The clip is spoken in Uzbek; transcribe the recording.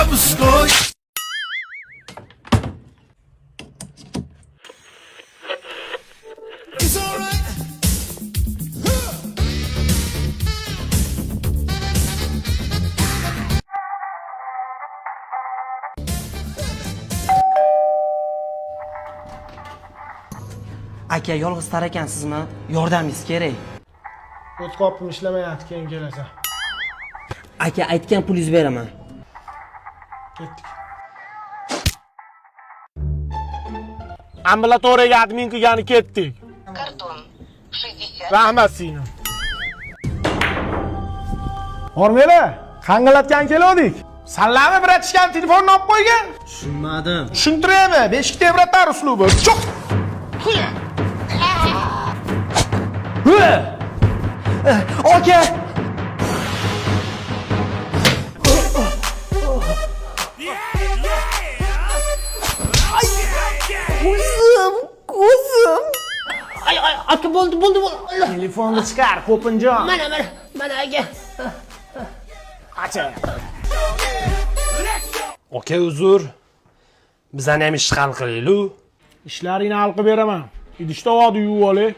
Babushkoy. It's alright. Aka, yolg'iz tar ekansizmi? Yordamingiz kerak. O't qopim ishlamayapti, keyin kelasan. Aka, aytgan pulingizni beraman. Ketdik. Ambulatoriyaga admin qilgani ketdik. Karton 60. Rahmat singlim. Hormanglar, qangalatgan keldik. Sallami bratishgan telefonni olib qo'ygan. Tushunmadim. Tushuntiraymi? Beshik tebratar uslubi. Cho'q. Aka! Ko'zim. Ay, aka bo'ldi. Telefonni chiqar, Qo'pinjon. Mana aka. Acha. Aka, uzr. Bizani ham ish hal qilaylik. Ishlaringni hal qilib beraman. Idishda vodni yuvib olay.